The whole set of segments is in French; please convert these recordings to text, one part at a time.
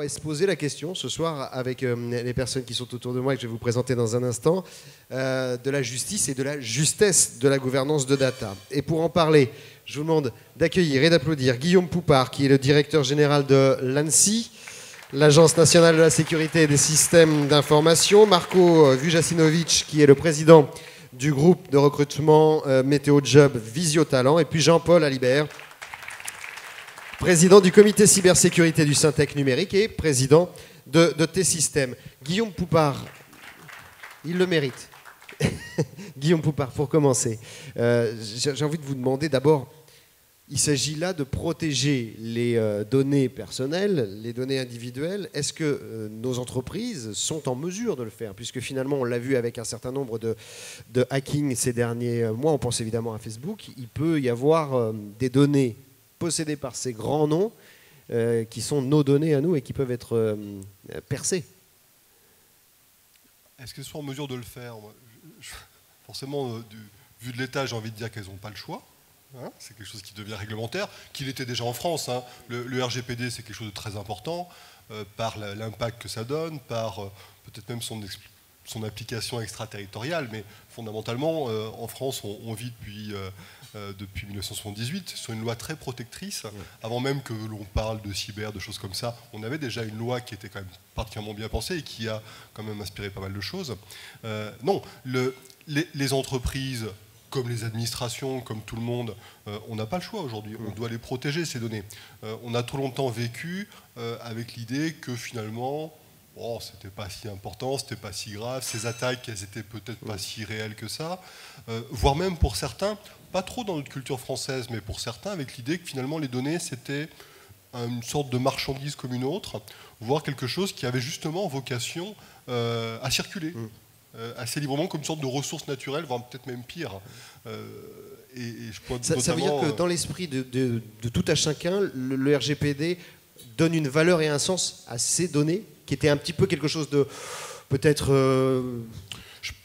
va se poser la question ce soir avec les personnes qui sont autour de moi et que je vais vous présenter dans un instant, de la justice et de la justesse de la gouvernance de data. Et pour en parler, je vous demande d'accueillir et d'applaudir Guillaume Poupart, qui est le directeur général de l'ANSSI, l'Agence nationale de la sécurité des systèmes d'information, Marco Vujasinovic, qui est le président du groupe de recrutement Météo Job Visio Talent, et puis Jean-Paul Alibert, président du comité cybersécurité du Syntec numérique et président de T-System. Guillaume Poupart, il le mérite. Guillaume Poupart, pour commencer, j'ai envie de vous demander d'abord, il s'agit là de protéger les données personnelles, les données individuelles. Est-ce que nos entreprises sont en mesure de le faire? Puisque finalement, on l'a vu avec un certain nombre de hacking ces derniers mois, on pense évidemment à Facebook, il peut y avoir des données possédées par ces grands noms qui sont nos données à nous et qui peuvent être percées. Est-ce qu'elles sont en mesure de le faire? Forcément, vu de l'État, j'ai envie de dire qu'elles n'ont pas le choix. Hein, c'est quelque chose qui devient réglementaire, qu'il était déjà en France. Hein. Le RGPD, c'est quelque chose de très important, par l'impact que ça donne, par peut-être même son application extraterritoriale, mais fondamentalement, en France, on vit depuis 1978 sur une loi très protectrice. Avant même que l'on parle de cyber, de choses comme ça, on avait déjà une loi qui était quand même particulièrement bien pensée et qui a quand même inspiré pas mal de choses. Non, les entreprises, comme les administrations, comme tout le monde, on n'a pas le choix aujourd'hui. On doit les protéger, ces données. On a trop longtemps vécu avec l'idée que finalement, oh, c'était pas si important, c'était pas si grave, ces attaques, elles étaient peut-être pas si réelles que ça, voire même pour certains, pas trop dans notre culture française, mais pour certains, avec l'idée que finalement les données, c'était une sorte de marchandise comme une autre, voire quelque chose qui avait justement vocation à circuler. Assez librement, comme une sorte de ressource naturelle, voire peut-être même pire. Ça veut dire que dans l'esprit de tout à chacun, le RGPD donne une valeur et un sens à ces données, qui étaient un petit peu quelque chose de peut-être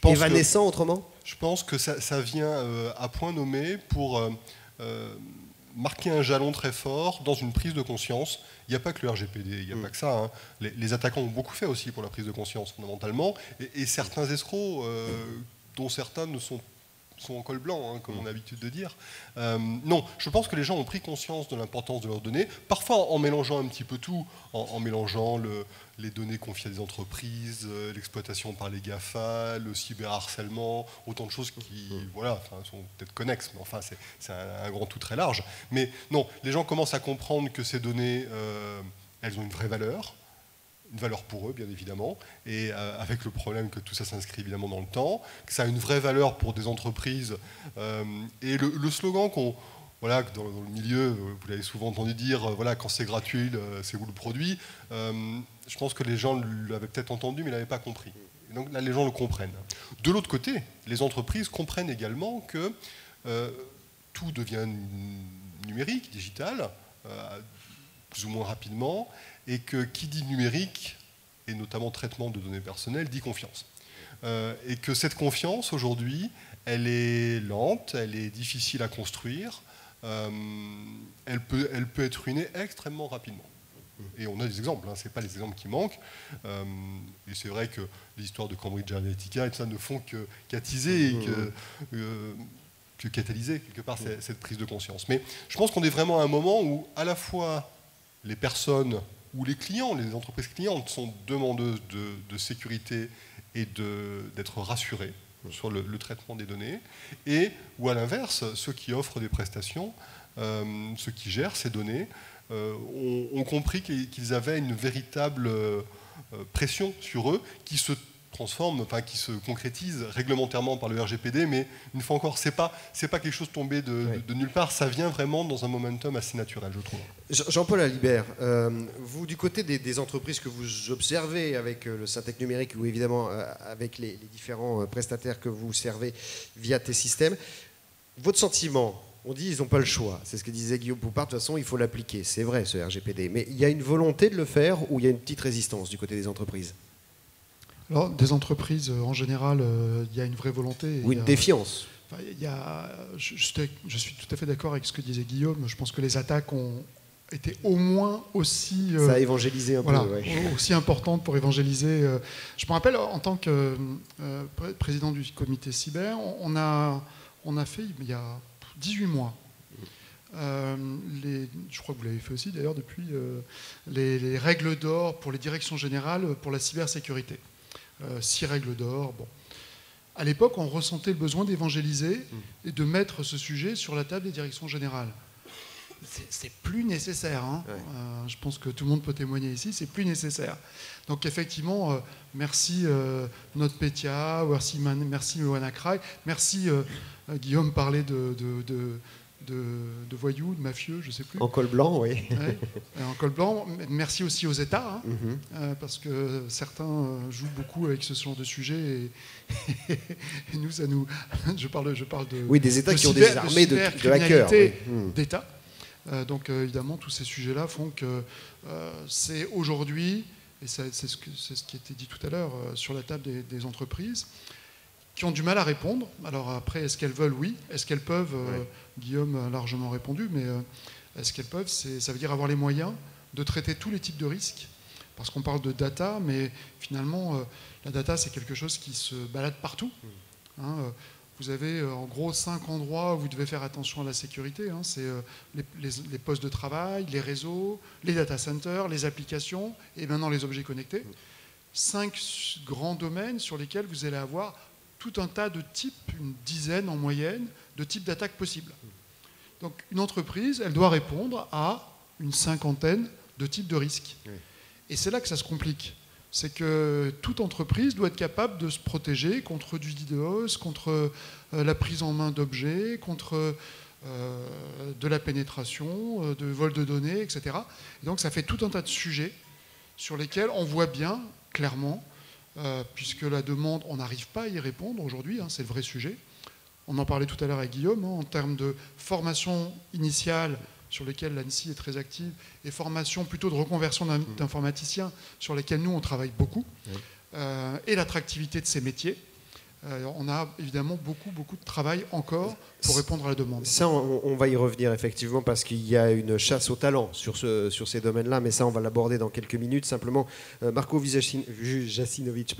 évanescent autrement? Je pense que ça vient à point nommé pour marquer un jalon très fort dans une prise de conscience. Il n'y a pas que le RGPD, il n'y a pas que ça. Hein. Les attaquants ont beaucoup fait aussi pour la prise de conscience, fondamentalement. Et certains escrocs, dont certains sont en col blanc, hein, comme on a l'habitude de dire. Non, je pense que les gens ont pris conscience de l'importance de leurs données, parfois en mélangeant un petit peu tout, en mélangeant les données confiées à des entreprises, l'exploitation par les GAFA, le cyberharcèlement, autant de choses qui voilà, sont peut-être connexes, mais enfin c'est un grand tout très large. Mais non, les gens commencent à comprendre que ces données, elles ont une vraie valeur pour eux, bien évidemment, et avec le problème que tout ça s'inscrit évidemment dans le temps, que ça a une vraie valeur pour des entreprises. Et le slogan voilà, dans le milieu, vous l'avez souvent entendu dire, voilà, quand c'est gratuit, c'est vous le produit. Je pense que les gens l'avaient peut-être entendu, mais ne l'avaient pas compris. Et donc là, les gens le comprennent. De l'autre côté, les entreprises comprennent également que tout devient numérique, digital, plus ou moins rapidement, et que qui dit numérique, et notamment traitement de données personnelles, dit confiance. Et que cette confiance, aujourd'hui, elle est lente, elle est difficile à construire, elle peut être ruinée extrêmement rapidement. Et on a des exemples, hein, ce n'est pas les exemples qui manquent. Et c'est vrai que les histoires de Cambridge Analytica et tout ça ne font qu'attiser et que catalyser, quelque part, cette prise de conscience. Mais je pense qu'on est vraiment à un moment où, à la fois, les personnes ou les clients, les entreprises clientes sont demandeuses de sécurité et d'être rassurées sur le traitement des données, et ou à l'inverse, ceux qui offrent des prestations, ceux qui gèrent ces données, ont compris qu'ils avaient une véritable pression sur eux qui se transforme, enfin qui se concrétise réglementairement par le RGPD, mais une fois encore, c'est pas quelque chose tombé de nulle part, ça vient vraiment dans un momentum assez naturel, je trouve. Jean-Paul Alibert, vous, du côté des entreprises que vous observez avec le Syntec numérique ou évidemment avec les différents prestataires que vous servez via T-System, votre sentiment? On dit qu'ils n'ont pas le choix. C'est ce que disait Guillaume Poupart. De toute façon, il faut l'appliquer. C'est vrai, ce RGPD. Mais il y a une volonté de le faire ou il y a une petite résistance du côté des entreprises? Alors, des entreprises, en général, il y a une vraie volonté. Ou une défiance? Je suis tout à fait d'accord avec ce que disait Guillaume. Je pense que les attaques ont était au moins aussi... Ça a évangélisé un voilà, peu, ouais. aussi importante pour évangéliser. Je me rappelle, en tant que président du comité cyber, on a fait, il y a 18 mois, je crois que vous l'avez fait aussi d'ailleurs depuis, les règles d'or pour les directions générales pour la cybersécurité. 6 règles d'or, bon. À l'époque, on ressentait le besoin d'évangéliser et de mettre ce sujet sur la table des directions générales. C'est plus nécessaire. Hein. Ouais. Je pense que tout le monde peut témoigner ici, c'est plus nécessaire. Donc effectivement, merci NotPetya, merci WannaCry, merci Guillaume parlait de voyous, de mafieux, je ne sais plus. En col blanc, oui. Ouais, en col blanc. Merci aussi aux États, hein, parce que certains jouent beaucoup avec ce genre de sujet. Et nous, ça nous... Je parle de... Oui, des États qui ont des armées de hackers. Oui. D'États. Donc évidemment, tous ces sujets-là font que c'est aujourd'hui, et c'est ce qui a été dit tout à l'heure, sur la table des entreprises, qui ont du mal à répondre. Alors après, est-ce qu'elles veulent? Oui. Est-ce qu'elles peuvent? Guillaume a largement répondu, mais est-ce qu'elles peuvent? Ça veut dire avoir les moyens de traiter tous les types de risques. Parce qu'on parle de data, mais finalement, la data, c'est quelque chose qui se balade partout. Hein, vous avez en gros 5 endroits où vous devez faire attention à la sécurité. Hein. C'est les postes de travail, les réseaux, les data centers, les applications et maintenant les objets connectés. 5 grands domaines sur lesquels vous allez avoir tout un tas de types, une dizaine en moyenne, de types d'attaques possibles. Donc une entreprise, elle doit répondre à une 50aine de types de risques. Oui. Et c'est là que ça se complique. C'est que toute entreprise doit être capable de se protéger contre du DDoS, contre la prise en main d'objets, contre de la pénétration, de vol de données, etc. Et donc ça fait tout un tas de sujets sur lesquels on voit bien, clairement, puisque la demande, on n'arrive pas à y répondre aujourd'hui, hein, c'est le vrai sujet. On en parlait tout à l'heure avec Guillaume, hein, en termes de formation initiale, sur lesquelles l'ANSSI est très active, et formation plutôt de reconversion d'informaticiens, sur lesquels nous, on travaille beaucoup, et l'attractivité de ces métiers. On a évidemment beaucoup de travail encore pour répondre à la demande. Ça, on va y revenir effectivement parce qu'il y a une chasse au talent sur ces domaines-là, mais ça, on va l'aborder dans quelques minutes. Simplement, Marko Vujasinovic,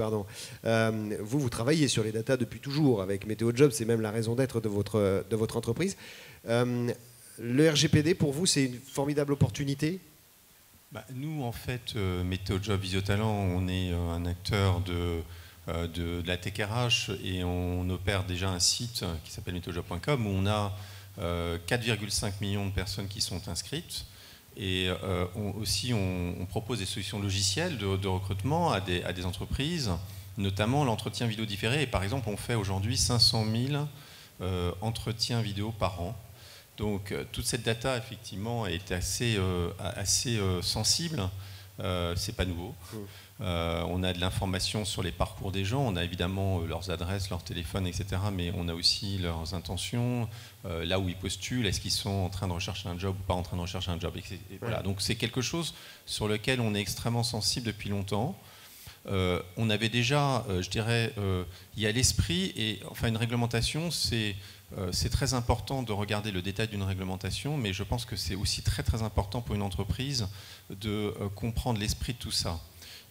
vous travaillez sur les data depuis toujours avec MeteoJob, c'est même la raison d'être de votre entreprise. Le RGPD, pour vous, c'est une formidable opportunité? Nous, en fait, MeteoJob Visio-Talent, on est un acteur de la Tech RH et on opère déjà un site qui s'appelle meteojob.com où on a 4,5 millions de personnes qui sont inscrites et on propose des solutions logicielles de recrutement à des entreprises, notamment l'entretien vidéo différé. Et par exemple, on fait aujourd'hui 500 000 entretiens vidéo par an. Donc toute cette data effectivement est assez sensible, c'est pas nouveau. On a de l'information sur les parcours des gens, on a évidemment leurs adresses, leurs téléphones, etc. Mais on a aussi leurs intentions, là où ils postulent, est-ce qu'ils sont en train de rechercher un job ou pas en train de rechercher un job. Et voilà. Donc c'est quelque chose sur lequel on est extrêmement sensible depuis longtemps. On avait déjà, je dirais, il y a l'esprit et enfin une réglementation, c'est très important de regarder le détail d'une réglementation, mais je pense que c'est aussi très important pour une entreprise de comprendre l'esprit de tout ça.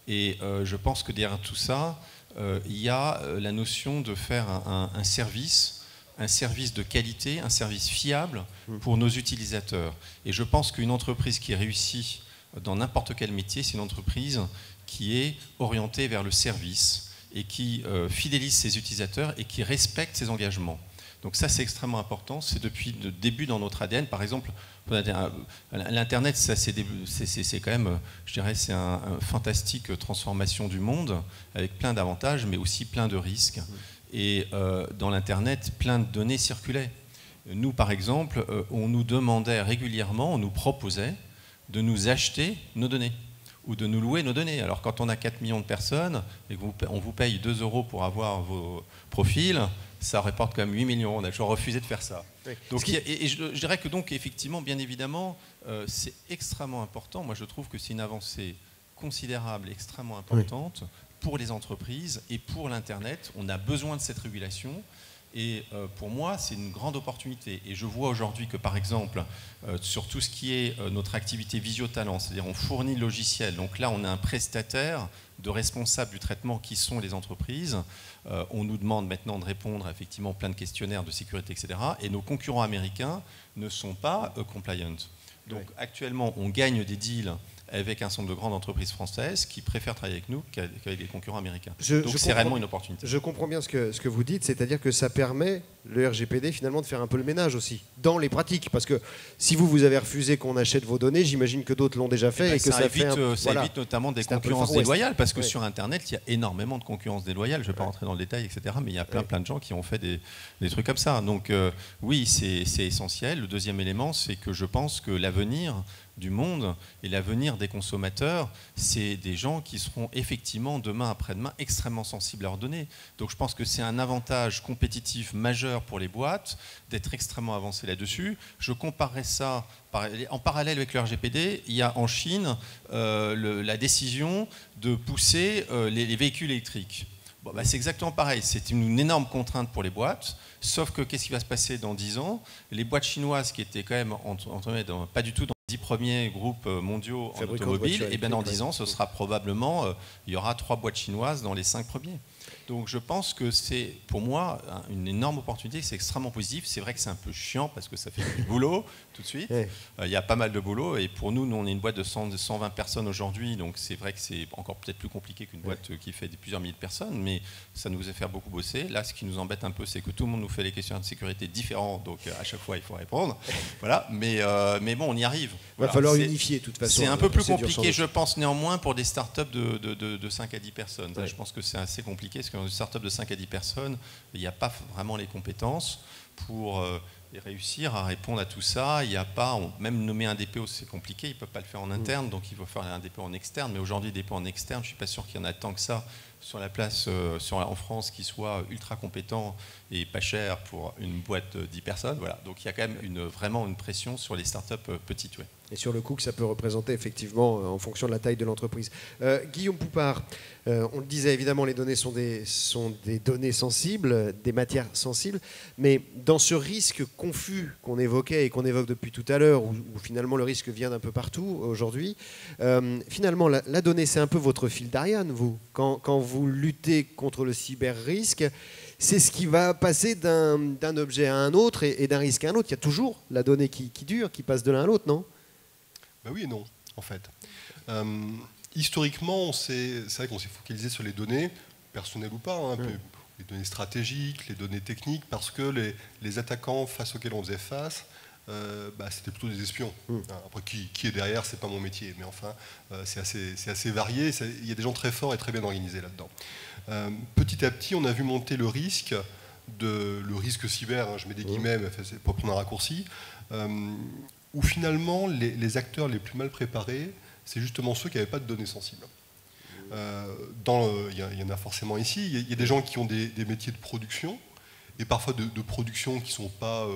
Et je pense que derrière tout ça, il y a la notion de faire un service de qualité, un service fiable pour nos utilisateurs. Et je pense qu'une entreprise qui réussit dans n'importe quel métier, c'est une entreprise qui est orientée vers le service et qui fidélise ses utilisateurs et qui respecte ses engagements. Donc ça, c'est extrêmement important. C'est depuis le début dans notre ADN. Par exemple, l'Internet, c'est quand même, je dirais, c'est une fantastique transformation du monde avec plein d'avantages, mais aussi plein de risques. Et dans l'Internet, plein de données circulaient. Nous, par exemple, on nous demandait régulièrement, on nous proposait de nous acheter nos données ou de nous louer nos données. Alors quand on a 4 millions de personnes et qu'on vous paye 2 € pour avoir vos profils, ça rapporte quand même 8 millions. On a toujours refusé de faire ça. Oui. Donc, et je dirais que donc, effectivement, bien évidemment, c'est extrêmement important. Moi, je trouve que c'est une avancée considérable, extrêmement importante pour les entreprises et pour l'Internet. On a besoin de cette régulation. Et pour moi, c'est une grande opportunité. Et je vois aujourd'hui que, par exemple, sur tout ce qui est notre activité Visio-Talent, c'est-à-dire on fournit le logiciel, donc là on a un prestataire de responsables du traitement qui sont les entreprises. On nous demande maintenant de répondre à effectivement plein de questionnaires de sécurité, etc. Et nos concurrents américains ne sont pas compliant. Donc actuellement, on gagne des deals avec un certain nombre de grandes entreprises françaises qui préfèrent travailler avec nous qu'avec des concurrents américains. Donc c'est réellement une opportunité. Je comprends bien ce que vous dites, c'est-à-dire que ça permet, le RGPD, finalement, de faire un peu le ménage aussi, dans les pratiques. Parce que si vous avez refusé qu'on achète vos données, j'imagine que d'autres l'ont déjà fait. Et que ça évite notamment des concurrences déloyales, parce que sur Internet, il y a énormément de concurrence déloyale. Je ne vais pas rentrer dans le détail, etc. Mais il y a plein de gens qui ont fait des trucs comme ça. Donc oui, c'est essentiel. Le deuxième élément, c'est que je pense que l'avenir du monde et l'avenir des consommateurs, c'est des gens qui seront effectivement demain après-demain extrêmement sensibles à leurs données. Donc je pense que c'est un avantage compétitif majeur pour les boîtes d'être extrêmement avancé là-dessus. Je comparerais ça en parallèle avec le RGPD. Il y a en Chine la décision de pousser les véhicules électriques. Bon, bah, c'est exactement pareil, c'est une énorme contrainte pour les boîtes, sauf que qu'est-ce qui va se passer dans 10 ans? Les boîtes chinoises qui étaient quand même pas du tout dans les 10 premiers groupes mondiaux en automobile, et bien dans 10 ans, ce sera probablement, il y aura 3 boîtes chinoises dans les 5 premiers. Donc je pense que c'est pour moi une énorme opportunité, c'est extrêmement positif. C'est vrai que c'est un peu chiant parce que ça fait du boulot tout de suite. Il y a pas mal de boulot et pour nous, on est une boîte de 120 personnes aujourd'hui, donc c'est vrai que c'est encore peut-être plus compliqué qu'une boîte qui fait plusieurs milliers de personnes, mais ça nous a fait beaucoup bosser. Là, ce qui nous embête un peu, c'est que tout le monde nous fait des questions de sécurité différentes, donc à chaque fois il faut répondre. Voilà, mais bon, on y arrive. Il va falloir unifier de toute façon. C'est un peu plus compliqué, je pense néanmoins, pour des startups de 5 à 10 personnes. Je pense que c'est assez compliqué. Parce qu'une start-up de 5 à 10 personnes, il n'y a pas vraiment les compétences pour réussir à répondre à tout ça. Il n'y a pas, même nommer un DPO, c'est compliqué, ils ne peuvent pas le faire en interne, donc il faut faire un DPO en externe. Mais aujourd'hui, DPO en externe, je ne suis pas sûr qu'il y en a tant que ça sur la place en France qui soit ultra compétent et pas cher pour une boîte de 10 personnes. Voilà. Donc il y a quand même vraiment une pression sur les startups petites. Ouais. Et sur le coût que ça peut représenter effectivement en fonction de la taille de l'entreprise. Guillaume Poupart, on le disait évidemment, les données sont des données sensibles, des matières sensibles, mais dans ce risque confus qu'on évoquait et qu'on évoque depuis tout à l'heure, où finalement le risque vient d'un peu partout aujourd'hui, finalement la donnée c'est un peu votre fil d'Ariane, vous, quand vous luttez contre le cyber-risque. C'est ce qui va passer d'un objet à un autre et d'un risque à un autre. Il y a toujours la donnée qui dure, qui passe de l'un à l'autre, non ? Ben oui et non, en fait. Historiquement, c'est vrai qu'on s'est focalisé sur les données, personnelles ou pas, les données stratégiques, les données techniques, parce que les attaquants face auxquels on faisait face, c'était plutôt des espions. Après, qui est derrière, c'est pas mon métier, mais enfin, c'est assez varié. Il y a des gens très forts et très bien organisés là-dedans. Petit à petit, on a vu monter le risque cyber, je mets des guillemets, mais c'est pour prendre un raccourci, où finalement les acteurs les plus mal préparés, c'est justement ceux qui n'avaient pas de données sensibles. Il y en a forcément ici. Il y a des gens qui ont des métiers de production, et parfois de production qui ne sont pas...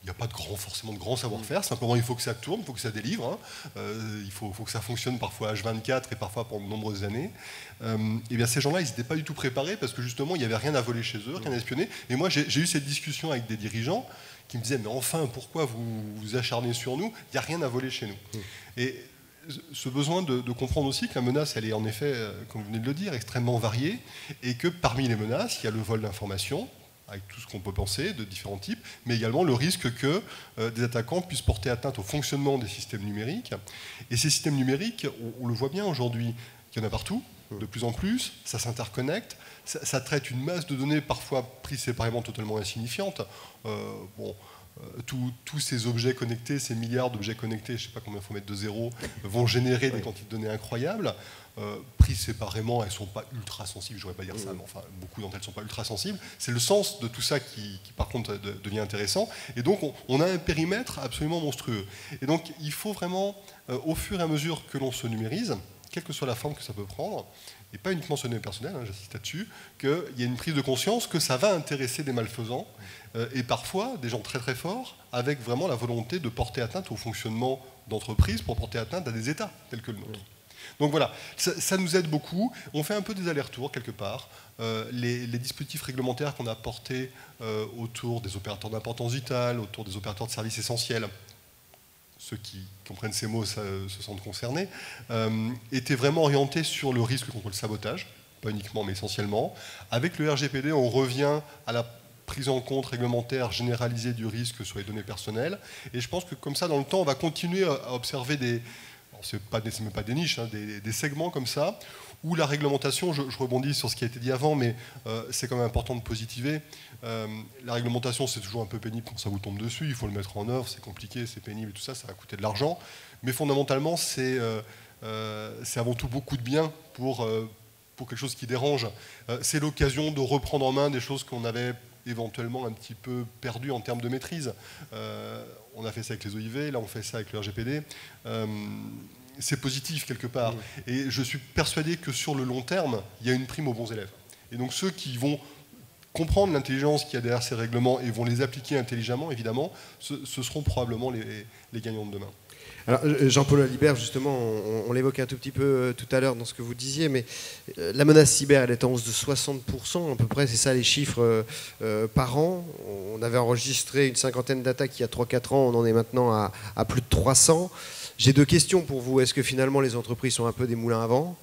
il n'y a pas forcément de grand savoir-faire, simplement il faut que ça tourne, il faut que ça délivre, il faut que ça fonctionne parfois H24 et parfois pendant de nombreuses années. Et bien ces gens-là, ils n'étaient pas du tout préparés parce que justement, il n'y avait rien à voler chez eux, rien à espionner. Et moi, j'ai eu cette discussion avec des dirigeants qui me disaient, mais enfin, pourquoi vous vous acharnez sur nous? Il n'y a rien à voler chez nous. Et ce besoin de comprendre aussi que la menace, elle est en effet, comme vous venez de le dire, extrêmement variée, et que parmi les menaces, il y a le vol d'informations, avec tout ce qu'on peut penser, de différents types, mais également le risque que des attaquants puissent porter atteinte au fonctionnement des systèmes numériques. Et ces systèmes numériques, on le voit bien aujourd'hui, qu'il y en a partout, de plus en plus, ça s'interconnecte, ça traite une masse de données parfois prises séparément totalement insignifiantes. Tous ces objets connectés, ces milliards d'objets connectés, je ne sais pas combien il faut mettre de zéro, vont générer des quantités de données incroyables. Prises séparément, elles ne sont pas ultra sensibles, je ne voudrais pas dire ça, mais enfin, beaucoup d'entre elles ne sont pas ultra sensibles. C'est le sens de tout ça qui par contre, devient intéressant. Et donc, on a un périmètre absolument monstrueux. Et donc, il faut vraiment, au fur et à mesure que l'on se numérise, quelle que soit la forme que ça peut prendre, et pas uniquement sur les données personnelles, j'insiste là-dessus, qu'il y a une prise de conscience que ça va intéresser des malfaisants, et parfois des gens très très forts, avec vraiment la volonté de porter atteinte au fonctionnement d'entreprises pour porter atteinte à des États tels que le nôtre. Donc voilà, ça nous aide beaucoup. On fait un peu des allers-retours quelque part. Les dispositifs réglementaires qu'on a portés autour des opérateurs d'importance vitale, autour des opérateurs de services essentiels, ceux qui comprennent ces mots se sentent concernés, étaient vraiment orientés sur le risque contre le sabotage, pas uniquement mais essentiellement. Avec le RGPD, on revient à la prise en compte réglementaire généralisée du risque sur les données personnelles. Et je pense que comme ça, dans le temps, on va continuer à observer c'est même pas des niches, hein, des segments comme ça, où la réglementation, je rebondis sur ce qui a été dit avant, mais c'est quand même important de positiver. La réglementation, c'est toujours un peu pénible quand ça vous tombe dessus, il faut le mettre en œuvre, c'est compliqué, c'est pénible et tout ça, ça va coûter de l'argent. Mais fondamentalement, c'est avant tout beaucoup de bien pour quelque chose qui dérange. C'est l'occasion de reprendre en main des choses qu'on avait éventuellement un petit peu perdues en termes de maîtrise. On a fait ça avec les OIV, là on fait ça avec le RGPD. C'est positif quelque part. Et je suis persuadé que sur le long terme, il y a une prime aux bons élèves. Et donc ceux qui vont comprendre l'intelligence qu'il y a derrière ces règlements et vont les appliquer intelligemment, évidemment, ce seront probablement les gagnants de demain. Alors, Jean-Paul Alibert, justement, on l'évoquait un tout petit peu tout à l'heure dans ce que vous disiez, mais la menace cyber, elle est en hausse de 60% à peu près, c'est ça les chiffres par an. On avait enregistré une cinquantaine d'attaques il y a 3-4 ans, on en est maintenant à plus de 300. J'ai 2 questions pour vous. Est-ce que finalement les entreprises sont un peu des moulins à vent?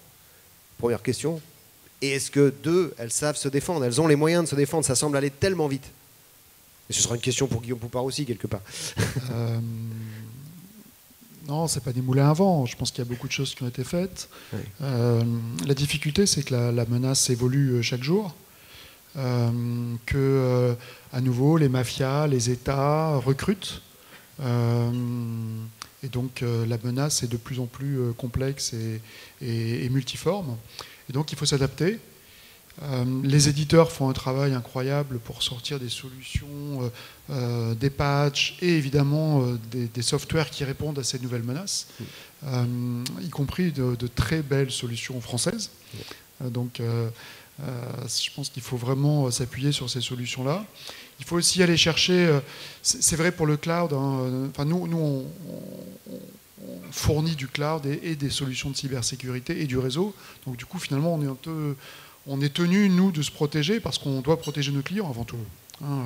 Première question. Et est-ce que 2, elles savent se défendre? Elles ont les moyens de se défendre? Ça semble aller tellement vite. Et ce sera une question pour Guillaume Poupard aussi, quelque part. Non, c'est pas des moulins à vent. Je pense qu'il y a beaucoup de choses qui ont été faites. Oui. La difficulté, c'est que la menace évolue chaque jour. À nouveau, les mafias, les États recrutent. Et donc, la menace est de plus en plus complexe et multiforme. Et donc, il faut s'adapter. Les éditeurs font un travail incroyable pour sortir des solutions, des patchs et évidemment des softwares qui répondent à ces nouvelles menaces, y compris de très belles solutions françaises. Donc je pense qu'il faut vraiment s'appuyer sur ces solutions-là. Il faut aussi aller chercher, c'est vrai pour le cloud, hein, enfin nous on fournit du cloud et des solutions de cybersécurité et du réseau. Donc du coup finalement on est tenu, nous, de se protéger parce qu'on doit protéger nos clients avant tout. Hein,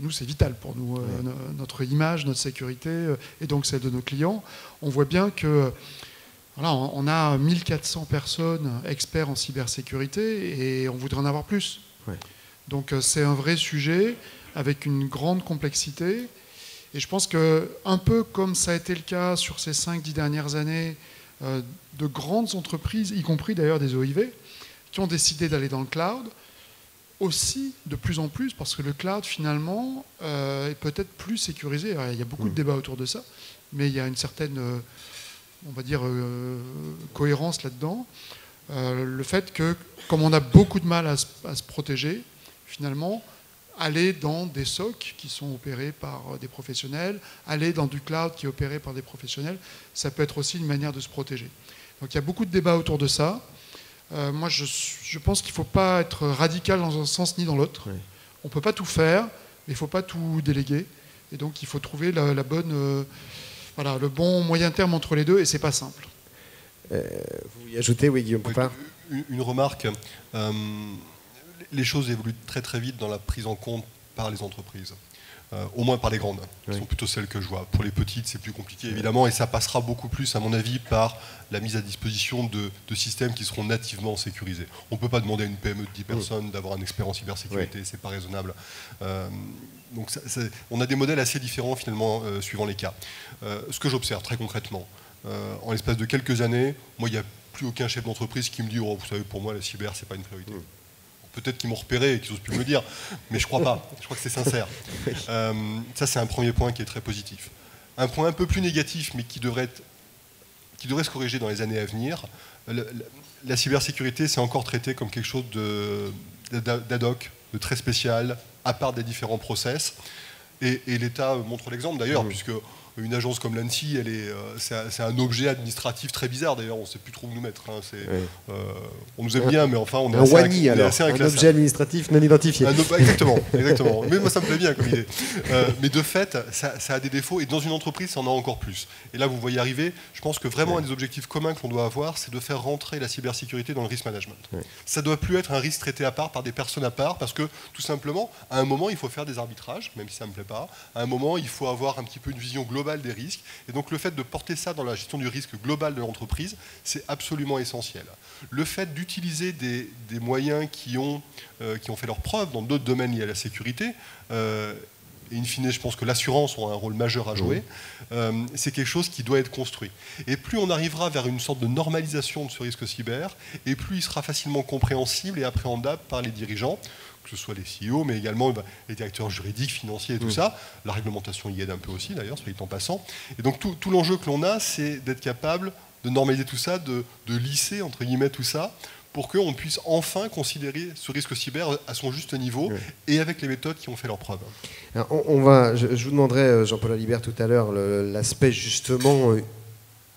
nous, c'est vital pour nous, notre image, notre sécurité et donc celle de nos clients. On voit bien que voilà, on a 1400 personnes experts en cybersécurité et on voudrait en avoir plus. Ouais. Donc c'est un vrai sujet avec une grande complexité. Et je pense que, un peu comme ça a été le cas sur ces 5-10 dernières années, de grandes entreprises, y compris d'ailleurs des OIV, qui ont décidé d'aller dans le cloud, aussi de plus en plus, parce que le cloud, finalement, est peut-être plus sécurisé. Alors, il y a beaucoup de débats autour de ça, mais il y a une certaine, on va dire, cohérence là-dedans. Le fait que, comme on a beaucoup de mal à se protéger, finalement, aller dans des SOC qui sont opérés par des professionnels, aller dans du cloud qui est opéré par des professionnels, ça peut être aussi une manière de se protéger. Donc il y a beaucoup de débats autour de ça. Moi, je pense qu'il ne faut pas être radical dans un sens ni dans l'autre. Oui. On ne peut pas tout faire, mais il ne faut pas tout déléguer. Et donc, il faut trouver la bonne, voilà, le bon moyen terme entre les deux, et ce n'est pas simple. Vous y ajoutez, oui, Guillaume Poupard ? Une remarque. Les choses évoluent très très vite dans la prise en compte par les entreprises. Au moins par les grandes, qui sont plutôt celles que je vois. Pour les petites, c'est plus compliqué, évidemment, et ça passera beaucoup plus, à mon avis, par la mise à disposition de systèmes qui seront nativement sécurisés. On ne peut pas demander à une PME de 10 personnes d'avoir un expert en cybersécurité, c'est pas raisonnable. Donc on a des modèles assez différents, finalement, suivant les cas. Ce que j'observe, très concrètement, en l'espace de quelques années, moi, il n'y a plus aucun chef d'entreprise qui me dit « Oh, vous savez, pour moi, la cyber, c'est pas une priorité ». Peut-être qu'ils m'ont repéré et qu'ils n'osent plus me le dire, mais je ne crois pas. Je crois que c'est sincère. Ça, c'est un premier point qui est très positif. Un point un peu plus négatif, mais qui devrait se corriger dans les années à venir. La cybersécurité, c'est encore traité comme quelque chose d'ad hoc, de très spécial, à part des différents process. Et l'État montre l'exemple d'ailleurs, puisque une agence comme l'ANSSI, c'est un objet administratif très bizarre. D'ailleurs, on ne sait plus trop où nous mettre. Hein. On nous aime bien, mais enfin, on est assez un objet administratif non identifié. Exactement. Mais moi, ça me plaît bien comme idée. Mais de fait, ça a des défauts, et dans une entreprise, ça en a encore plus. Et là, vous voyez arriver, je pense que vraiment un des objectifs communs qu'on doit avoir, c'est de faire rentrer la cybersécurité dans le risk management. Ça ne doit plus être un risque traité à part par des personnes à part, parce que tout simplement, à un moment, il faut faire des arbitrages, même si ça ne me plaît pas. À un moment, il faut avoir un petit peu une vision globale des risques. Et donc, le fait de porter ça dans la gestion du risque global de l'entreprise, c'est absolument essentiel. Le fait d'utiliser des moyens qui ont fait leurs preuves dans d'autres domaines liés à la sécurité, et in fine, je pense que l'assurance aura un rôle majeur à jouer, c'est quelque chose qui doit être construit. Et plus on arrivera vers une sorte de normalisation de ce risque cyber, et plus il sera facilement compréhensible et appréhendable par les dirigeants, que ce soit les CEO, mais également les directeurs juridiques, financiers et tout ça. La réglementation y aide un peu aussi, d'ailleurs, soit dit en passant. Et donc tout l'enjeu que l'on a, c'est d'être capable de normaliser tout ça, de lisser, entre guillemets, tout ça, pour qu'on puisse enfin considérer ce risque cyber à son juste niveau et avec les méthodes qui ont fait leurs preuves. Alors je vous demanderai, Jean-Paul Alibert, tout à l'heure, l'aspect justement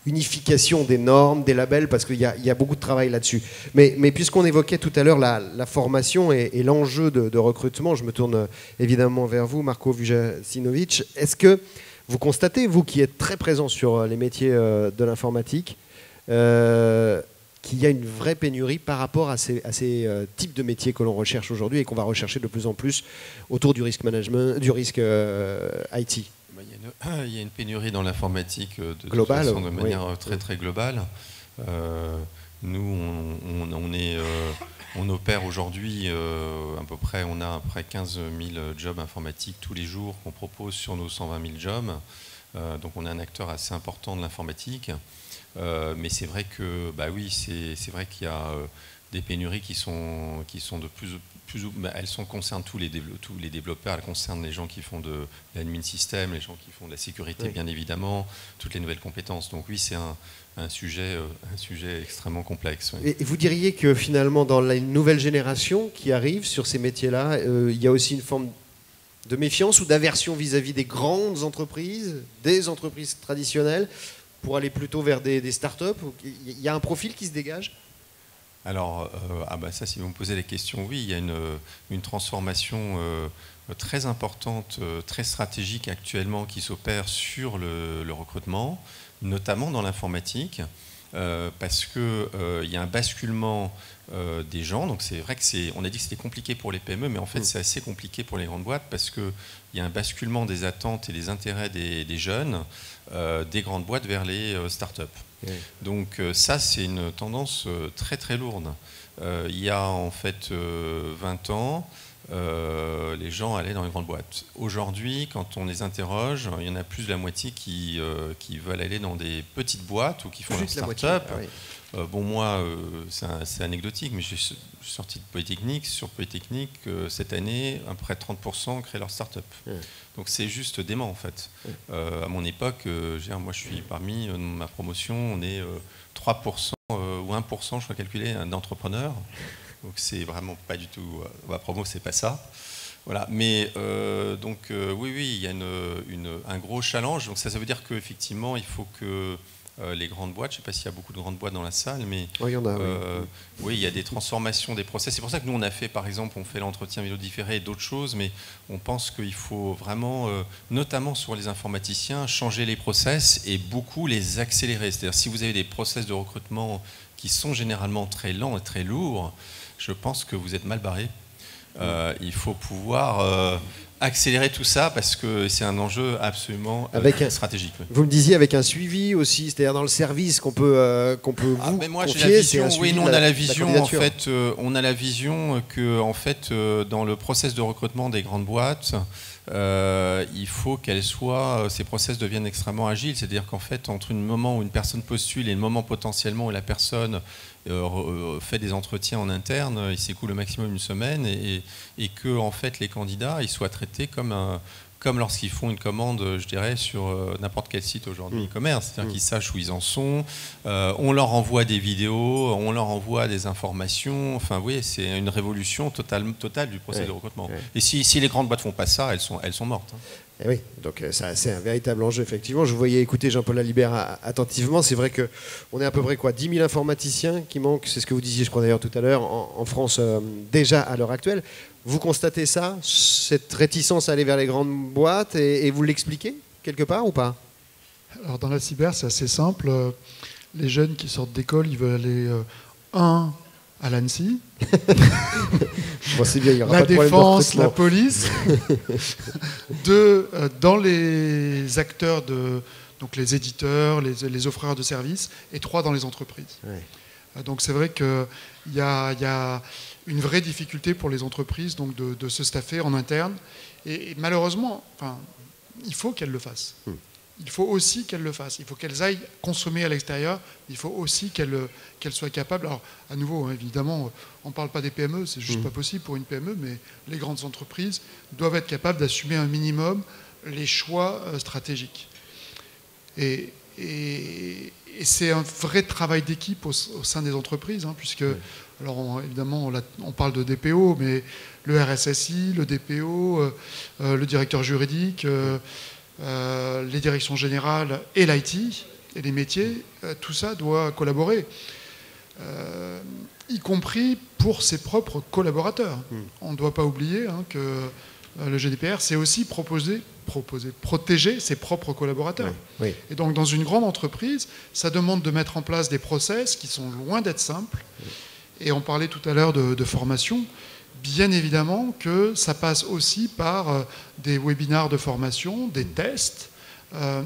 unification des normes, des labels, parce qu'il y a beaucoup de travail là-dessus. Mais puisqu'on évoquait tout à l'heure la formation et l'enjeu de recrutement, je me tourne évidemment vers vous, Marko Vujasinovic. Est-ce que vous constatez, vous qui êtes très présent sur les métiers de l'informatique, qu'il y a une vraie pénurie par rapport à ces types de métiers que l'on recherche aujourd'hui et qu'on va rechercher de plus en plus autour du risque management, du risque IT? Il y a une pénurie dans l'informatique de manière très très globale. Nous, on opère aujourd'hui à peu près, on a à peu près 15 000 jobs informatiques tous les jours qu'on propose sur nos 120 000 jobs. Donc on est un acteur assez important de l'informatique. Mais c'est vrai que, c'est vrai qu'il y a des pénuries qui sont de plus elles concernent tous les développeurs, elles concernent les gens qui font de l'admin système, les gens qui font de la sécurité, bien évidemment, toutes les nouvelles compétences. Donc oui, c'est un sujet extrêmement complexe. Oui. Et vous diriez que finalement, dans la nouvelle génération qui arrive sur ces métiers-là, il y a aussi une forme de méfiance ou d'aversion vis-à-vis des grandes entreprises, des entreprises traditionnelles, pour aller plutôt vers des startups? Il y a un profil qui se dégage? Alors, ça, si vous me posez la question, oui, il y a une transformation très importante, très stratégique actuellement qui s'opère sur le recrutement, notamment dans l'informatique, parce qu'il y a un basculement des gens. Donc c'est vrai on a dit que c'était compliqué pour les PME, mais en fait c'est assez compliqué pour les grandes boîtes parce qu'il y a un basculement des attentes et des intérêts des jeunes des grandes boîtes vers les startups. Donc ça, c'est une tendance très très lourde. Il y a en fait 20 ans, les gens allaient dans les grandes boîtes. Aujourd'hui, quand on les interroge, il y en a plus de la moitié qui veulent aller dans des petites boîtes ou qui font leur start-up. Bon, moi, c'est anecdotique, mais je suis sorti de Polytechnique. Sur Polytechnique, cette année, à peu près 30% créent leur start-up. Donc c'est juste dément, en fait. À mon époque, moi, je suis parmi ma promotion, on est 3% ou 1%, je crois calculer, d'entrepreneurs. Donc c'est vraiment pas du tout... ma promo, c'est pas ça. Voilà. Mais oui, il y a un gros challenge. Donc ça veut dire qu'effectivement, il faut que les grandes boîtes, je ne sais pas s'il y a beaucoup de grandes boîtes dans la salle, mais il y en a, oui, il y a des transformations des process. C'est pour ça que nous, on a fait, par exemple, on fait l'entretien vidéo différé et d'autres choses, mais on pense qu'il faut vraiment, notamment sur les informaticiens, changer les process et beaucoup les accélérer. C'est-à-dire, si vous avez des process de recrutement qui sont généralement très lents et très lourds, je pense que vous êtes mal barré. Il faut pouvoir accélérer tout ça parce que c'est un enjeu absolument stratégique. Vous me disiez avec un suivi aussi, c'est-à-dire dans le service qu'on peut vous mais moi, confier. J'ai la vision, oui, nous on a la vision en fait, on a la vision que en fait dans le process de recrutement des grandes boîtes, il faut ces process deviennent extrêmement agiles. C'est-à-dire qu'en fait, entre le moment où une personne postule et le moment potentiellement où la personne fait des entretiens en interne, il s'écoule au maximum une semaine et que en fait les candidats ils soient traités comme lorsqu'ils font une commande, je dirais, sur n'importe quel site aujourd'hui e-commerce, c'est-à-dire qu'ils sachent où ils en sont, on leur envoie des vidéos, on leur envoie des informations, enfin oui, c'est une révolution totale du processus de recrutement. Et si les grandes boîtes font pas ça, elles sont mortes. Et oui, donc c'est un véritable enjeu, effectivement. Je vous voyais écouter Jean-Paul Lalibert attentivement. C'est vrai qu'on est à peu près 10 000 informaticiens qui manquent, c'est ce que vous disiez, je crois d'ailleurs tout à l'heure, en France déjà à l'heure actuelle. Vous constatez ça, cette réticence à aller vers les grandes boîtes, et vous l'expliquez quelque part ou pas? Alors dans la cyber, c'est assez simple. Les jeunes qui sortent d'école, ils veulent aller à l'ANSSI, bon, bien, y aura la pas de défense, la police, dans les acteurs, donc les éditeurs, les offreurs de services, et 3 dans les entreprises. Ouais. Donc c'est vrai qu'il y a une vraie difficulté pour les entreprises donc de se staffer en interne, et malheureusement, il faut qu'elles le fassent. Il faut aussi qu'elles le fassent. Il faut qu'elles aillent consommer à l'extérieur. Il faut aussi qu'elles soient capables. Alors, à nouveau, hein, évidemment, on ne parle pas des PME, c'est juste pas possible pour une PME, mais les grandes entreprises doivent être capables d'assumer un minimum les choix stratégiques. Et c'est un vrai travail d'équipe au sein des entreprises, hein, puisque, alors évidemment, on parle de DPO, mais le RSSI, le DPO, le directeur juridique, les directions générales et l'IT et les métiers, tout ça doit collaborer, y compris pour ses propres collaborateurs. On ne doit pas oublier que le GDPR, c'est aussi protéger ses propres collaborateurs. Oui. Et donc dans une grande entreprise, ça demande de mettre en place des process qui sont loin d'être simples. Et on parlait tout à l'heure de formation. Bien évidemment que ça passe aussi par des webinars de formation, des tests,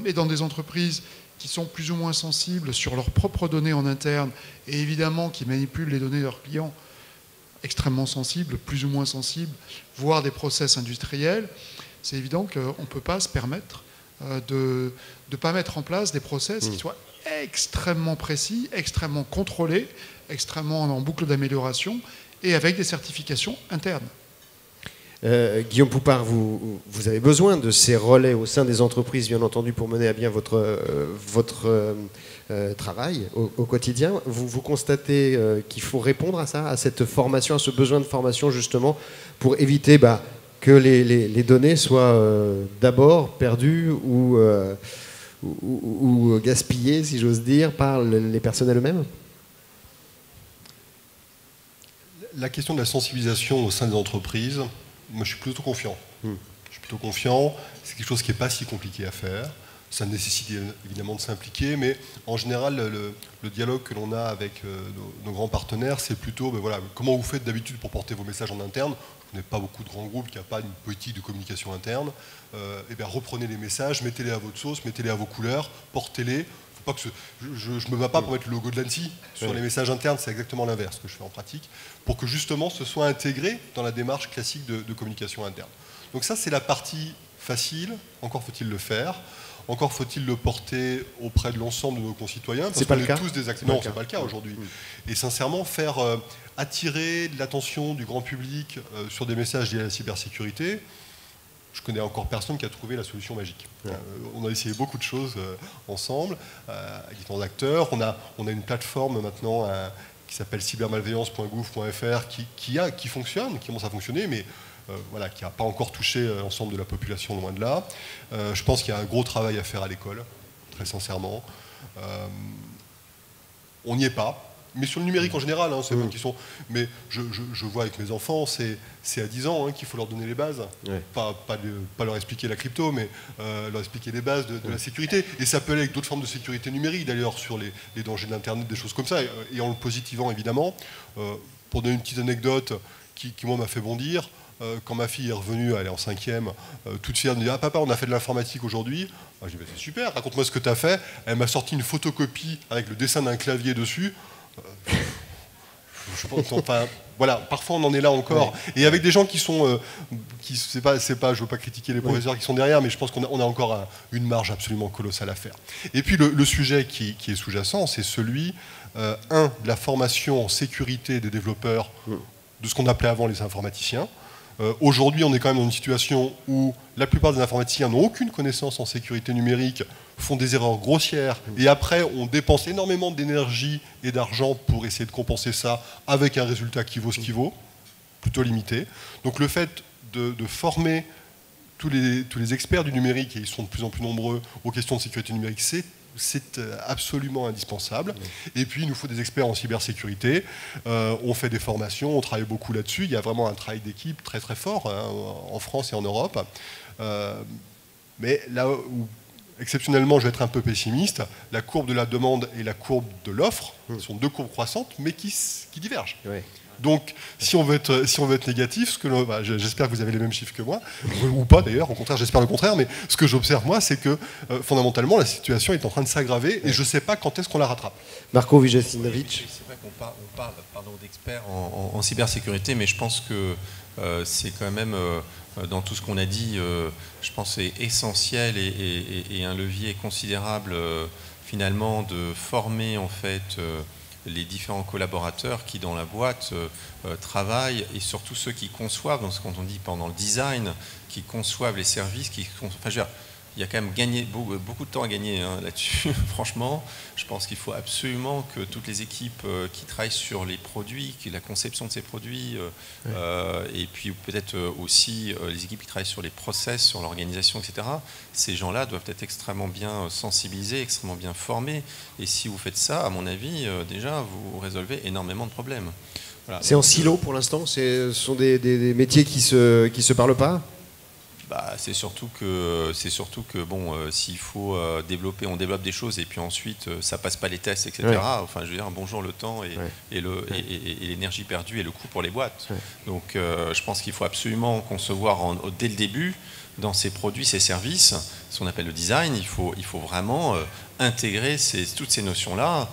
et dans des entreprises qui sont plus ou moins sensibles sur leurs propres données en interne, et évidemment qui manipulent les données de leurs clients, extrêmement sensibles, plus ou moins sensibles, voire des process industriels, c'est évident qu'on ne peut pas se permettre de ne pas mettre en place des process qui soient extrêmement précis, extrêmement contrôlés, extrêmement en boucle d'amélioration, et avec des certifications internes. Guillaume Poupart, vous avez besoin de ces relais au sein des entreprises, bien entendu, pour mener à bien votre travail au quotidien. Vous constatez qu'il faut répondre à ça, à cette formation, à ce besoin de formation, justement, pour éviter que les données soient d'abord perdues ou gaspillées, si j'ose dire, par les personnels eux-mêmes? La question de la sensibilisation au sein des entreprises, moi je suis plutôt confiant. Je suis plutôt confiant, c'est quelque chose qui n'est pas si compliqué à faire. Ça nécessite évidemment de s'impliquer, mais en général, le dialogue que l'on a avec nos grands partenaires, c'est plutôt comment vous faites d'habitude pour porter vos messages en interne. Je ne connais pas beaucoup de grands groupes qui n'ont pas une politique de communication interne. Reprenez les messages, mettez-les à votre sauce, mettez-les à vos couleurs, portez-les. Je ne me bats pas pour mettre le logo de l'ANSSI sur les messages internes, c'est exactement l'inverse que je fais en pratique, pour que justement ce soit intégré dans la démarche classique de communication interne. Donc ça, c'est la partie facile, encore faut-il le faire, encore faut-il le porter auprès de l'ensemble de nos concitoyens, parce qu'on est tous des acteurs. Non, ce n'est pas le cas aujourd'hui. Et sincèrement, faire attirer l'attention du grand public sur des messages liés à la cybersécurité, je connais encore personne qui a trouvé la solution magique. On a essayé beaucoup de choses ensemble, avec différents acteurs. On a une plateforme maintenant qui s'appelle cybermalveillance.gouv.fr qui fonctionne, qui commence à fonctionner, mais qui n'a pas encore touché l'ensemble de la population, loin de là. Je pense qu'il y a un gros travail à faire à l'école, très sincèrement. On n'y est pas. Mais sur le numérique en général, c'est une question. Mais je vois avec mes enfants, c'est à 10 ans qu'il faut leur donner les bases. Pas leur expliquer la crypto, mais leur expliquer les bases de la sécurité. Et ça peut aller avec d'autres formes de sécurité numérique, d'ailleurs, sur les dangers d'Internet, des choses comme ça, et en le positivant, évidemment. Pour donner une petite anecdote qui moi, m'a fait bondir, quand ma fille est revenue, elle est en 5e, toute fière, elle me dit « Ah papa, on a fait de l'informatique aujourd'hui ». Je dis bah, « C'est super, raconte-moi ce que tu as fait ». Elle m'a sorti une photocopie avec le dessin d'un clavier dessus. Je pense, parfois on en est là encore. Et avec des gens qui sont, je veux pas critiquer les professeurs qui sont derrière, mais je pense qu'on a encore une marge absolument colossale à faire. Et puis le sujet qui est sous-jacent, c'est celui, de la formation en sécurité des développeurs, de ce qu'on appelait avant les informaticiens. Aujourd'hui, on est quand même dans une situation où la plupart des informaticiens n'ont aucune connaissance en sécurité numérique, font des erreurs grossières, et après, on dépense énormément d'énergie et d'argent pour essayer de compenser ça avec un résultat qui vaut ce qui vaut, plutôt limité. Donc le fait de former tous les experts du numérique, et ils sont de plus en plus nombreux aux questions de sécurité numérique, c'est absolument indispensable. Et puis, il nous faut des experts en cybersécurité. On fait des formations, on travaille beaucoup là-dessus. Il y a vraiment un travail d'équipe très très fort en France et en Europe. Mais là où, exceptionnellement, je vais être un peu pessimiste, la courbe de la demande et la courbe de l'offre sont deux courbes croissantes, mais qui divergent. Oui. Donc, si on veut être négatif, j'espère que vous avez les mêmes chiffres que moi, ou pas d'ailleurs, au contraire, j'espère le contraire, mais ce que j'observe moi, c'est que fondamentalement, la situation est en train de s'aggraver et je ne sais pas quand est-ce qu'on la rattrape. Marco Vujasinovic. C'est vrai qu'on parle d'experts en cybersécurité, mais je pense que c'est quand même, dans tout ce qu'on a dit, je pense que c'est essentiel et un levier considérable, finalement, de former en fait les différents collaborateurs qui dans la boîte travaillent, et surtout ceux qui conçoivent, donc quand on dit pendant le design, qui conçoivent les services, il y a quand même beaucoup de temps à gagner là-dessus. Franchement, je pense qu'il faut absolument que toutes les équipes qui travaillent sur les produits, la conception de ces produits, et puis peut-être aussi les équipes qui travaillent sur les process, sur l'organisation, etc., ces gens-là doivent être extrêmement bien sensibilisés, extrêmement bien formés. Et si vous faites ça, à mon avis, déjà, vous résolvez énormément de problèmes. Voilà. C'est en silo pour l'instant? Ce sont des métiers qui se parlent pas? C'est surtout que bon, s'il faut développer, on développe des choses et puis ensuite ça passe pas les tests, etc. Ouais. Enfin, je veux dire, bonjour le temps et l'énergie perdue et le coût pour les boîtes. Ouais. Donc, je pense qu'il faut absolument concevoir dès le début dans ces produits, ces services, ce qu'on appelle le design. Il faut vraiment intégrer toutes ces notions-là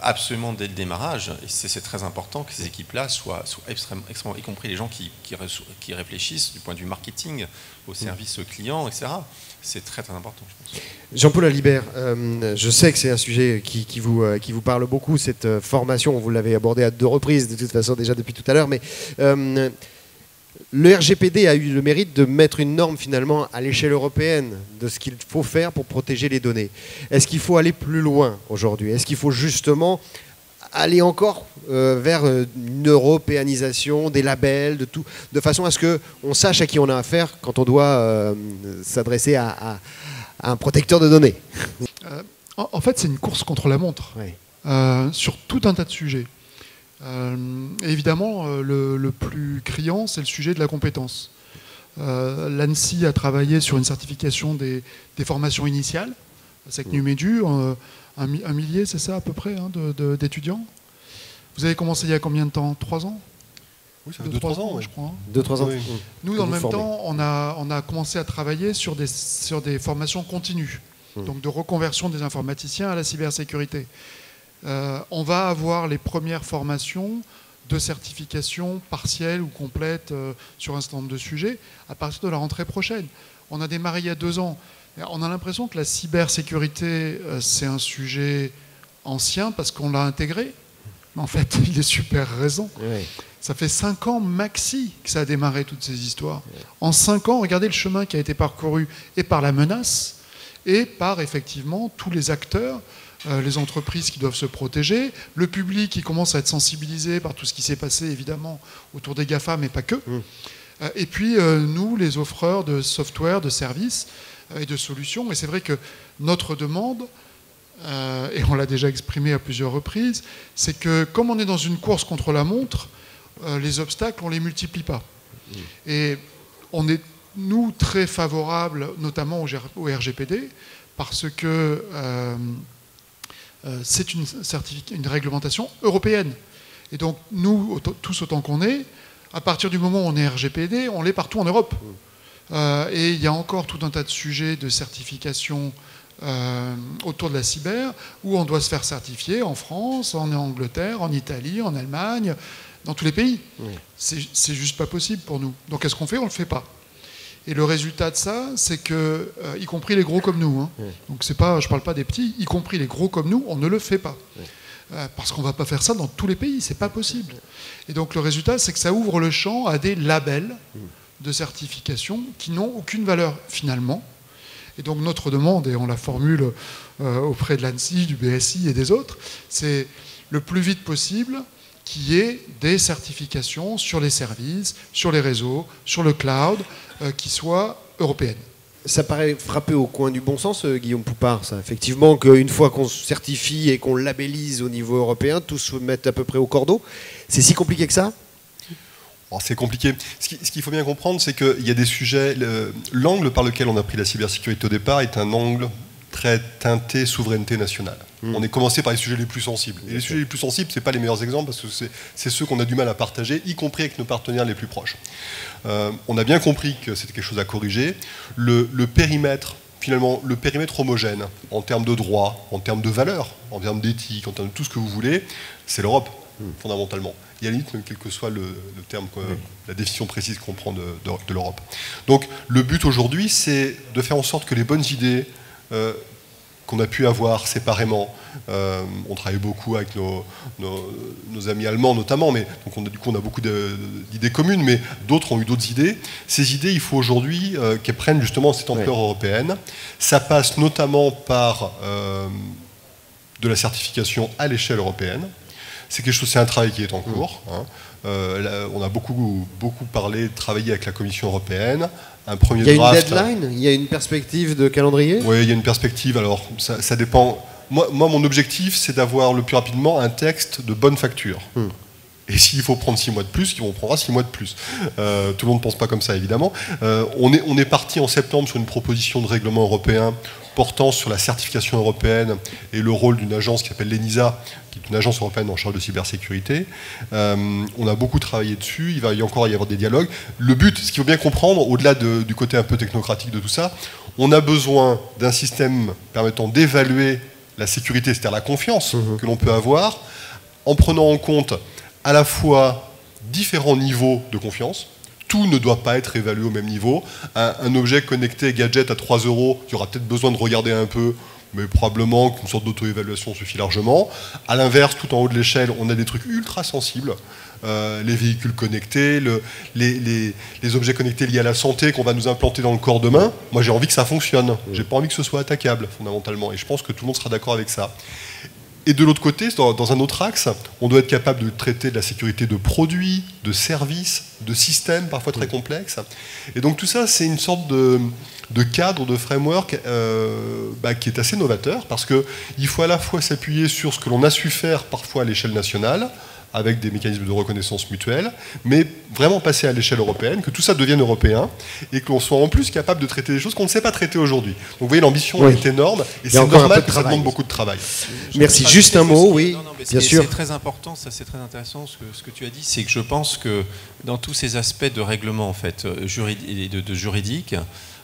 absolument dès le démarrage. Et c'est très important que ces équipes-là soient extrêmement, y compris les gens qui réfléchissent du point de vue marketing au service client, etc. C'est très très important, je pense. Jean-Paul Alibert, je sais que c'est un sujet qui vous parle beaucoup, cette formation. Vous l'avez abordé à 2 reprises, de toute façon, déjà depuis tout à l'heure. Mais le RGPD a eu le mérite de mettre une norme finalement à l'échelle européenne de ce qu'il faut faire pour protéger les données. Est-ce qu'il faut aller plus loin aujourd'hui? Est-ce qu'il faut justement aller encore vers une européanisation des labels, de tout, de façon à ce qu'on sache à qui on a affaire quand on doit s'adresser à un protecteur de données? En fait, c'est une course contre la montre, oui. Sur tout un tas de sujets. Évidemment, le plus criant, c'est le sujet de la compétence. L'ANSSI a travaillé sur une certification des formations initiales, SecNumEdu, un millier, c'est ça à peu près, d'étudiants. Vous avez commencé il y a combien de temps? 3 ans? Oui, ça fait 2-3 ans, je crois. 2-3 ans. Oui. Nous, dans le même temps, on a commencé à travailler sur des formations continues, donc de reconversion des informaticiens à la cybersécurité. On va avoir les premières formations de certification partielle ou complète sur un certain nombre de sujets à partir de la rentrée prochaine. On a démarré il y a 2 ans. On a l'impression que la cybersécurité, c'est un sujet ancien parce qu'on l'a intégré. Mais en fait, il est super récent. Oui. Ça fait 5 ans maxi que ça a démarré, toutes ces histoires. Oui. En 5 ans, regardez le chemin qui a été parcouru et par la menace et par effectivement tous les acteurs, les entreprises qui doivent se protéger, le public qui commence à être sensibilisé par tout ce qui s'est passé évidemment autour des GAFA, mais pas que. Et puis nous, les offreurs de software, de services et de solutions. Et c'est vrai que notre demande, et on l'a déjà exprimé à plusieurs reprises, c'est que comme on est dans une course contre la montre, les obstacles, on ne les multiplie pas. Et on est, nous, très favorables, notamment au RGPD, parce que c'est une réglementation européenne. Et donc, nous, tous autant qu'on est, à partir du moment où on est RGPD, on l'est partout en Europe. Et il y a encore tout un tas de sujets de certification autour de la cyber, où on doit se faire certifier en France, en Angleterre, en Italie, en Allemagne, dans tous les pays. C'est juste pas possible pour nous. Donc, qu'est-ce qu'on fait? On le fait pas. Et le résultat de ça, c'est que, y compris les gros comme nous, donc c'est pas, je ne parle pas des petits, y compris les gros comme nous, on ne le fait pas. Parce qu'on ne va pas faire ça dans tous les pays, c'est pas possible. Et donc le résultat, c'est que ça ouvre le champ à des labels de certification qui n'ont aucune valeur finalement. Et donc notre demande, et on la formule auprès de l'ANSSI, du BSI et des autres, c'est le plus vite possible qu'il y ait des certifications sur les services, sur les réseaux, sur le cloud, qui soient européenne. Ça paraît frapper au coin du bon sens, Guillaume Poupard, ça. Effectivement, qu'une fois qu'on certifie et qu'on labellise au niveau européen, tous se mettent à peu près au cordeau. C'est si compliqué que ça ? C'est compliqué. Ce qu'il faut bien comprendre, c'est qu'il y a des sujets... L'angle par lequel on a pris la cybersécurité au départ est un angle très teinté souveraineté nationale. On est commencé par les sujets les plus sensibles. Et les sujets les plus sensibles, ce n'est pas les meilleurs exemples, parce que c'est ceux qu'on a du mal à partager, y compris avec nos partenaires les plus proches. On a bien compris que c'était quelque chose à corriger. Le périmètre, finalement, le périmètre homogène, en termes de droit, en termes de valeurs, en termes d'éthique, en termes de tout ce que vous voulez, c'est l'Europe, fondamentalement. Il y a limite, même quel que soit le terme, la définition précise qu'on prend de l'Europe. Donc, le but aujourd'hui, c'est de faire en sorte que les bonnes idées qu'on a pu avoir séparément, on travaille beaucoup avec nos amis allemands notamment, mais donc du coup on a beaucoup d'idées communes, mais d'autres ont eu d'autres idées. Ces idées, il faut aujourd'hui qu'elles prennent justement cette ampleur européenne. Ça passe notamment par de la certification à l'échelle européenne. C'est quelque chose, c'est un travail qui est en cours. On a beaucoup parlé, travaillé avec la Commission européenne. Un premier draft. Il y a une deadline ? Il y a une perspective de calendrier ? Oui, il y a une perspective. Alors, ça dépend. Moi, mon objectif, c'est d'avoir le plus rapidement un texte de bonne facture. Et s'il faut prendre 6 mois de plus, on prendra 6 mois de plus. Tout le monde ne pense pas comme ça, évidemment. On est parti en septembre sur une proposition de règlement européen portant sur la certification européenne et le rôle d'une agence qui s'appelle l'ENISA, qui est une agence européenne en charge de cybersécurité. On a beaucoup travaillé dessus, il va encore y avoir des dialogues. Le but, ce qu'il faut bien comprendre, au-delà du côté un peu technocratique de tout ça, on a besoin d'un système permettant d'évaluer la sécurité, c'est-à-dire la confiance que l'on peut avoir, en prenant en compte à la fois différents niveaux de confiance. Tout ne doit pas être évalué au même niveau. Un objet connecté gadget à 3 €, il y aura peut-être besoin de regarder un peu, mais probablement qu'une sorte d'auto-évaluation suffit largement. À l'inverse, tout en haut de l'échelle, on a des trucs ultra sensibles. Les véhicules connectés, les objets connectés liés à la santé qu'on va nous implanter dans le corps demain. Moi, j'ai envie que ça fonctionne. J'ai pas envie que ce soit attaquable, fondamentalement. Et je pense que tout le monde sera d'accord avec ça. Et de l'autre côté, dans un autre axe, on doit être capable de traiter de la sécurité de produits, de services, de systèmes parfois très complexes. Et donc tout ça, c'est une sorte de cadre, de framework qui est assez novateur, parce qu'il faut à la fois s'appuyer sur ce que l'on a su faire parfois à l'échelle nationale, avec des mécanismes de reconnaissance mutuelle, mais vraiment passer à l'échelle européenne, que tout ça devienne européen, et que l'on soit en plus capable de traiter des choses qu'on ne sait pas traiter aujourd'hui. Donc vous voyez, l'ambition est énorme, et c'est normal que ça demande beaucoup de travail. Merci. Juste un mot, oui, bien sûr. C'est très important, ça c'est très intéressant ce que tu as dit, c'est que je pense que dans tous ces aspects de règlement en fait, de juridique,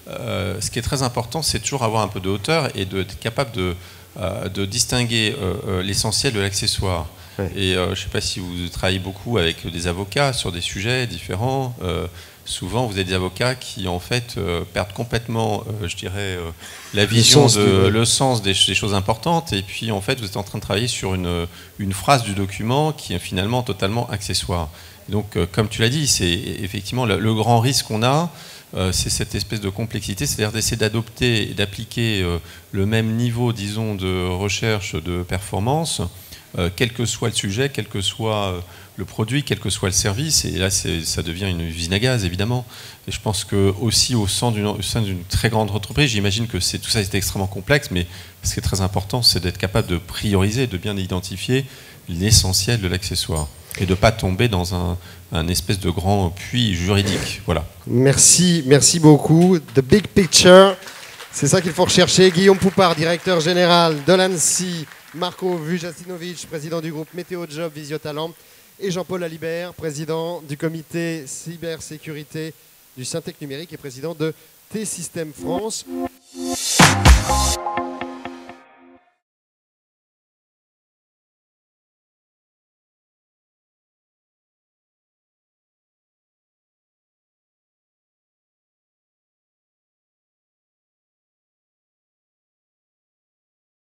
ce qui est très important, c'est toujours avoir un peu de hauteur et d'être capable de distinguer l'essentiel de l'accessoire. Ouais. Et je ne sais pas si vous travaillez beaucoup avec des avocats sur des sujets différents. Souvent, vous avez des avocats qui, en fait, perdent complètement, je dirais, la vision, le sens des choses importantes. Et puis, en fait, vous êtes en train de travailler sur une phrase du document qui est finalement totalement accessoire. Donc, comme tu l'as dit, c'est effectivement le grand risque qu'on a. C'est cette espèce de complexité, c'est-à-dire d'essayer d'adopter et d'appliquer le même niveau, disons, de recherche, de performance, quel que soit le sujet, quel que soit le produit, quel que soit le service. Et là, ça devient une usine à gaz, évidemment. Et je pense que aussi au sein d'une très grande entreprise, j'imagine que tout ça est extrêmement complexe, mais ce qui est très important, c'est d'être capable de prioriser, de bien identifier l'essentiel de l'accessoire et de ne pas tomber dans un espèce de grand puits juridique. Voilà. Merci beaucoup. The big picture, c'est ça qu'il faut rechercher. Guillaume Poupard, directeur général de l'ANSSI, Marco Vujasinovic, président du groupe Météo Job Visio-Talent, et Jean-Paul Alibert, président du comité cybersécurité du Syntec Numérique et président de T-Systems France.